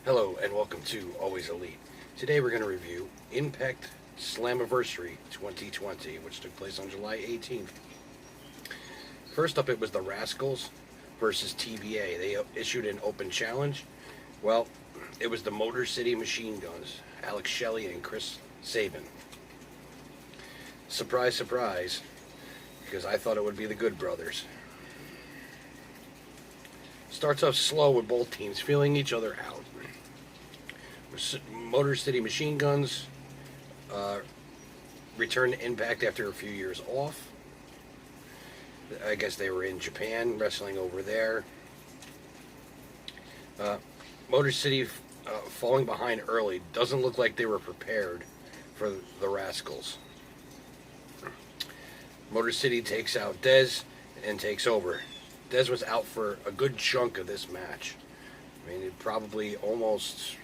Hello and welcome to Always Elite. Today we're going to review Impact Slammiversary 2020, which took place on July 18th. First up, it was the Rascals versus TBA. They issued an open challenge. Well, it was the Motor City Machine Guns, Alex Shelley and Chris Sabin. Surprise, surprise, because I thought it would be the Good Brothers. Starts off slow with both teams feeling each other out. Motor City Machine Guns returned to Impact after a few years off. I guess they were in Japan, wrestling over there. Motor City falling behind early. Doesn't look like they were prepared for the Rascals. Motor City takes out Dez and takes over. Dez was out for a good chunk of this match. I mean, it probably almost,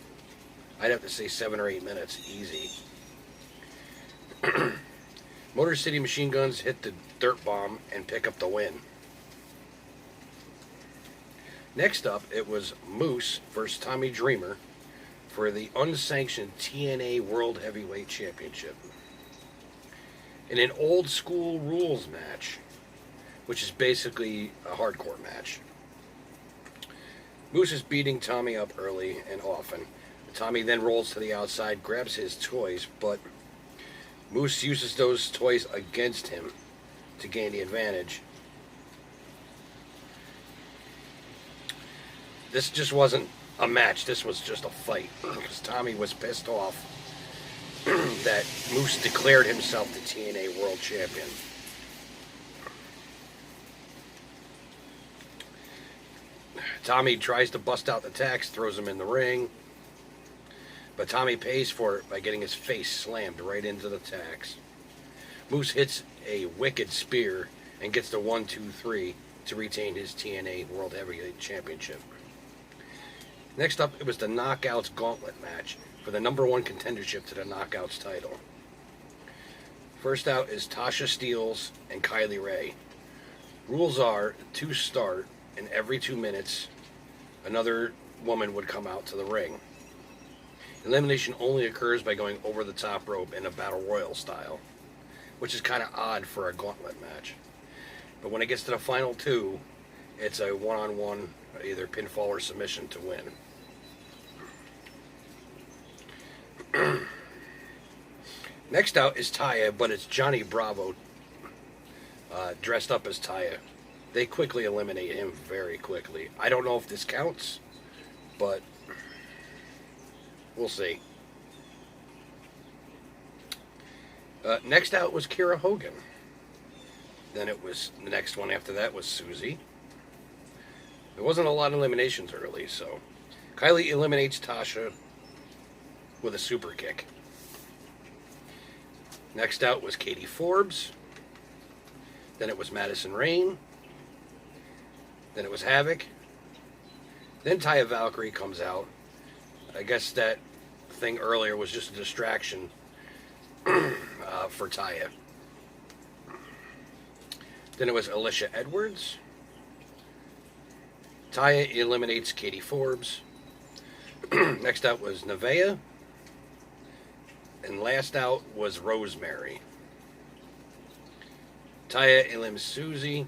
I'd have to say 7 or 8 minutes, easy. Motor City Machine Guns hit the dirt bomb and pick up the win. Next up, it was Moose versus Tommy Dreamer for the unsanctioned TNA World Heavyweight Championship. In an old school rules match, which is basically a hardcore match. Moose is beating Tommy up early and often. Tommy then rolls to the outside, grabs his toys, but Moose uses those toys against him to gain the advantage. This just wasn't a match, this was just a fight, because Tommy was pissed off that Moose declared himself the TNA World Champion. Tommy tries to bust out the tacks, throws him in the ring, but Tommy pays for it by getting his face slammed right into the tacks. Moose hits a wicked spear and gets the 1-2-3 to retain his TNA World Heavyweight Championship. Next up, it was the Knockouts Gauntlet match for the #1 contendership to the Knockouts title. First out is Tasha Steelz and Kylie Ray. Rules are to start, and every 2 minutes, another woman would come out to the ring. Elimination only occurs by going over the top rope in a battle royal style, which is kind of odd for a gauntlet match. But when it gets to the final two, it's a one-on-one, either pinfall or submission to win. Next out is Taya, but it's Johnny Bravo dressed up as Taya. They quickly eliminate him very quickly. I don't know if this counts, but we'll see. Next out was Kira Hogan. Then it was, the next one after that was Susie. There wasn't a lot of eliminations early, so Kylie eliminates Tasha with a super kick. Next out was Katie Forbes. Then it was Madison Rayne. Then it was Havoc. Then Taya Valkyrie comes out. I guess that thing earlier was just a distraction for Taya. Then it was Alicia Edwards. Taya eliminates Katie Forbes. Next out was Nevaeh. And last out was Rosemary. Taya eliminates Susie.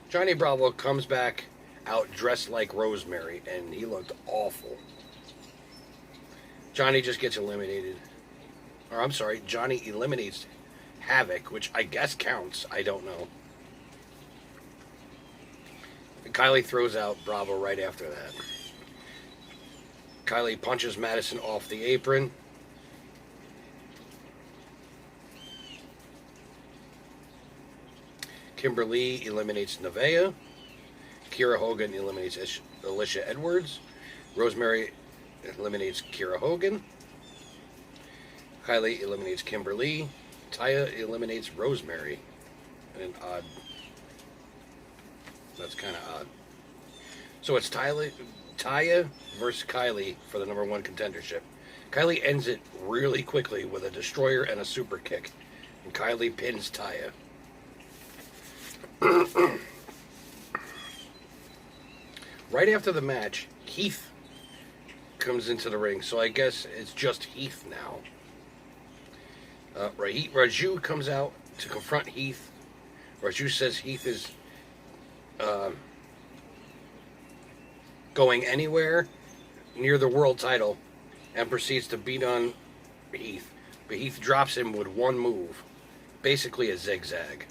Johnny Bravo comes back out dressed like Rosemary, and he looked awful. Johnny just gets eliminated. Or I'm sorry, Johnny eliminates Havoc, which I guess counts. I don't know. And Kylie throws out Bravo right after that. Kylie punches Madison off the apron. Kimberly eliminates Nevaeh. Kira Hogan eliminates Alicia Edwards. Rosemary eliminates Kira Hogan. Kylie eliminates Kimberly. Taya eliminates Rosemary. And odd. That's kind of odd. So it's Taya versus Kylie for the #1 contendership. Kylie ends it really quickly with a destroyer and a super kick. And Kylie pins Taya. Right after the match, Heath comes into the ring, so I guess it's just Heath now. Raju comes out to confront Heath. Raju says Heath is going anywhere near the world title and proceeds to beat on Heath. But Heath drops him with one move, basically a zigzag.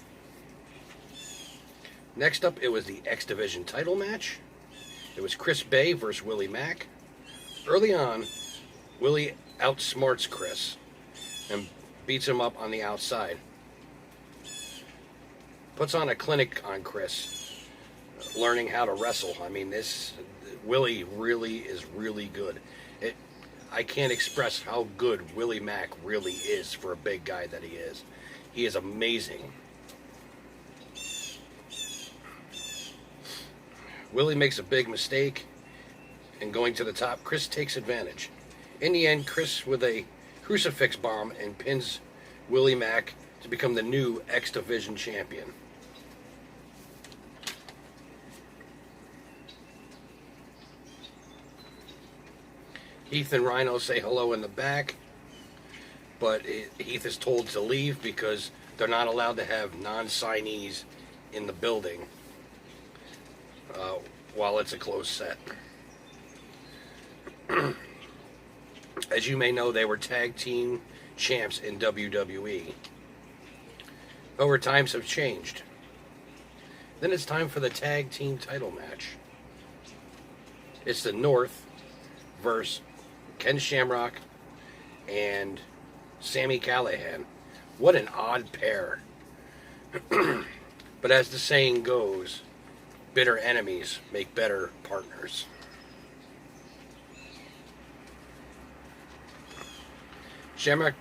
Next up, it was the X Division title match. It was Chris Bay versus Willie Mack. Early on, Willie outsmarts Chris and beats him up on the outside. Puts on a clinic on Chris, learning how to wrestle. I mean, Willie really is really good. I can't express how good Willie Mack really is for a big guy that he is. He is amazing. Willie makes a big mistake and going to the top. Chris takes advantage. In the end, Chris with a crucifix bomb and pins Willie Mack to become the new X Division champion. Heath and Rhino say hello in the back, but Heath is told to leave because they're not allowed to have non-signees in the building while it's a closed set. As you may know, they were tag team champs in WWE. However, times have changed. Then it's time for the tag team title match. It's the North versus Ken Shamrock and Sami Callihan. What an odd pair. But as the saying goes, bitter enemies make better partners. Shamrock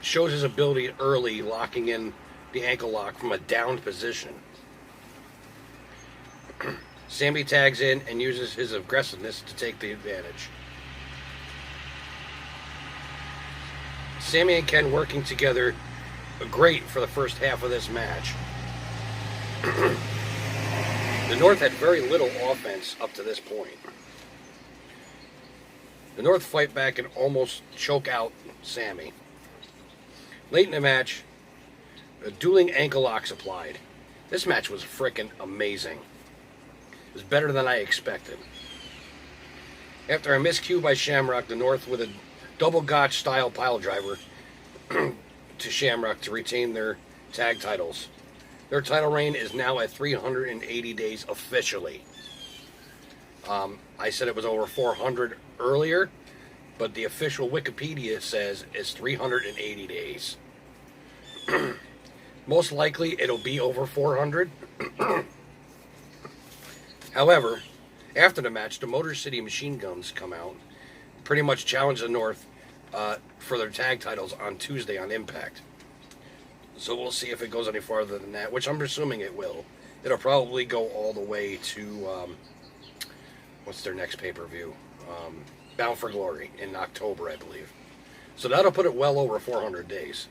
shows his ability early, locking in the ankle lock from a downed position. Sami tags in and uses his aggressiveness to take the advantage. Sami and Ken working together great for the first half of this match. The North had very little offense up to this point. The North fight back and almost choke out Sami. Late in the match, dueling ankle locks applied. This match was frickin' amazing. It was better than I expected. After a miscue by Shamrock, the North with a double gotch style pile driver to Shamrock to retain their tag titles. Their title reign is now at 380 days officially. I said it was over 400 earlier, but the official Wikipedia says it's 380 days. Most likely it'll be over 400. However, after the match, the Motor City Machine Guns come out, pretty much challenge the North for their tag titles on Tuesday on Impact. So we'll see if it goes any farther than that, which I'm assuming it will. It'll probably go all the way to, what's their next pay-per-view? Bound for Glory in October, I believe. So that'll put it well over 400 days.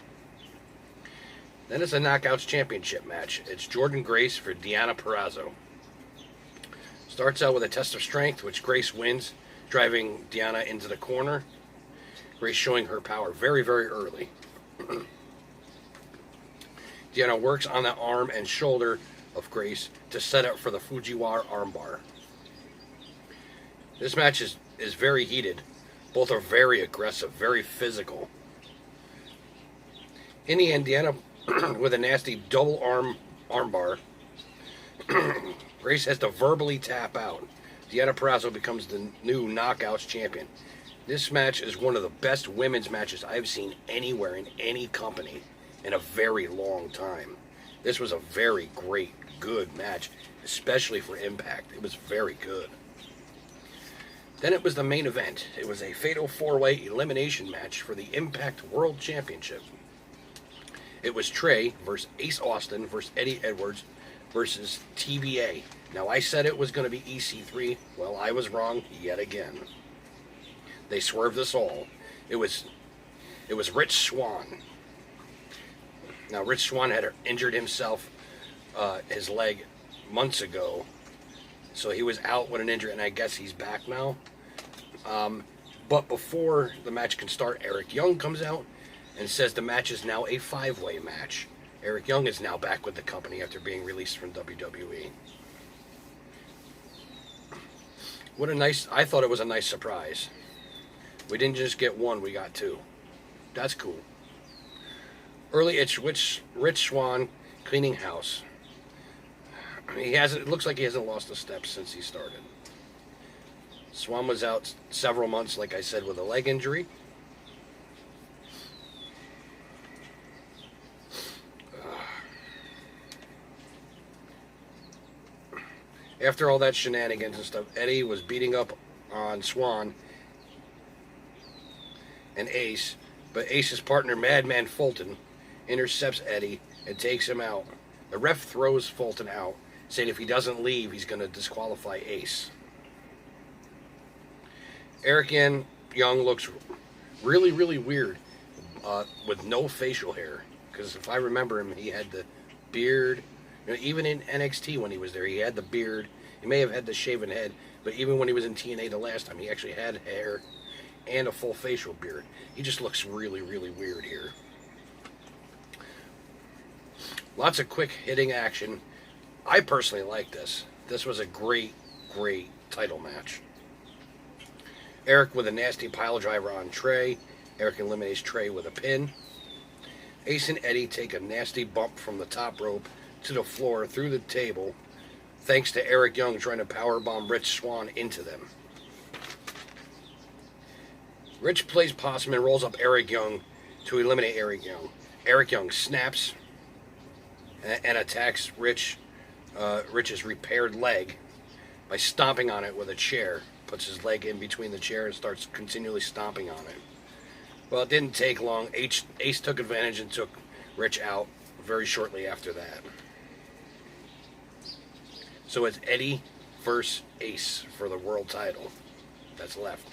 Then it's a Knockouts Championship match. It's Jordynne Grace for Deonna Purrazzo. Starts out with a test of strength, which Grace wins, driving Deonna into the corner. Grace showing her power very, very early. Deonna works on the arm and shoulder of Grace to set up for the Fujiwara armbar. This match is very heated. Both are very aggressive, very physical. In the end, Deonna with a nasty double armbar. Grace has to verbally tap out. Deonna Purrazzo becomes the new Knockouts champion. This match is one of the best women's matches I've seen anywhere in any company in a very long time. This was a very great, good match, especially for Impact. It was very good. Then it was the main event. It was a fatal four-way elimination match for the Impact World Championship. It was Trey versus Ace Austin versus Eddie Edwards versus TBA. Now, I said it was going to be EC3. Well, I was wrong yet again. They swerved us all. It was Rich Swann. Now, Rich Swann had injured himself, his leg, months ago. So he was out with an injury, and I guess he's back now. But before the match can start, Eric Young comes out and says the match is now a 5-way match. Eric Young is now back with the company after being released from WWE. I thought it was a nice surprise. We didn't just get one, we got two. That's cool. Early, it's Rich Swann cleaning house. It looks like he hasn't lost a step since he started. Swann was out several months, like I said, with a leg injury. After all that shenanigans and stuff, Eddie was beating up on Swann and Ace, but Ace's partner, Madman Fulton, intercepts Eddie and takes him out. The ref throws Fulton out, saying if he doesn't leave, he's going to disqualify Ace. Eric Young looks really, really weird with no facial hair. Because if I remember him, he had the beard. You know, even in NXT when he was there, he had the beard. He may have had the shaven head, but even when he was in TNA the last time, he actually had hair and a full facial beard. He just looks really, really weird here. Lots of quick hitting action. I personally like this. This was a great, great title match. Eric with a nasty pile driver on Trey. Eric eliminates Trey with a pin. Ace and Eddie take a nasty bump from the top rope to the floor through the table, thanks to Eric Young trying to powerbomb Rich Swann into them. Rich plays possum and rolls up Eric Young to eliminate Eric Young. Eric Young snaps and attacks Rich's repaired leg by stomping on it with a chair. Puts his leg in between the chair and starts continually stomping on it. Well, it didn't take long. Ace took advantage and took Rich out very shortly after that. So it's Eddie versus Ace for the world title that's left.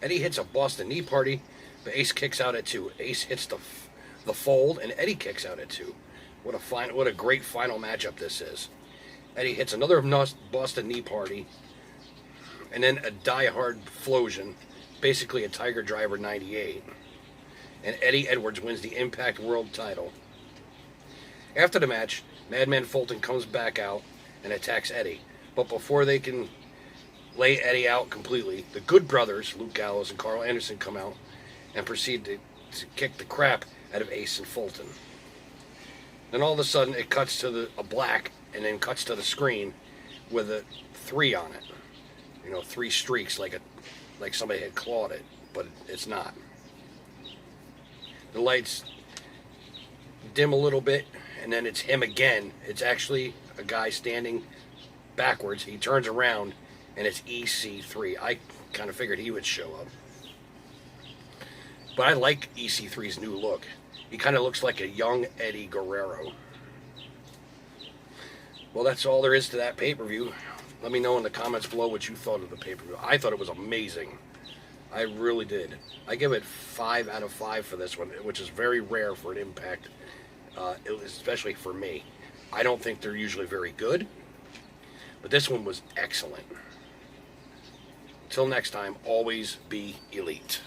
Eddie hits a Boston Knee Party, but Ace kicks out at 2. Ace hits the fold, and Eddie kicks out at 2. What a great final matchup this is. Eddie hits another Boston Knee Party, and then a Die Hard Flosion, basically a Tiger Driver 98. And Eddie Edwards wins the Impact World title. After the match, Madman Fulton comes back out and attacks Eddie. But before they can lay Eddie out completely, the Good Brothers, Luke Gallows and Carl Anderson, come out and proceed to kick the crap out of Ace and Fulton. Then all of a sudden it cuts to a black and then cuts to the screen with a 3 on it. You know, 3 streaks like somebody had clawed it, but it's not. The lights dim a little bit, and then it's him again. It's actually a guy standing backwards. He turns around, and it's EC3. I kind of figured he would show up. But I like EC3's new look. He kind of looks like a young Eddie Guerrero. Well, that's all there is to that pay-per-view. Let me know in the comments below what you thought of the pay-per-view. I thought it was amazing. I really did. I give it 5 out of 5 for this one, which is very rare for an Impact, especially for me. I don't think they're usually very good, but this one was excellent. Until next time, always be elite.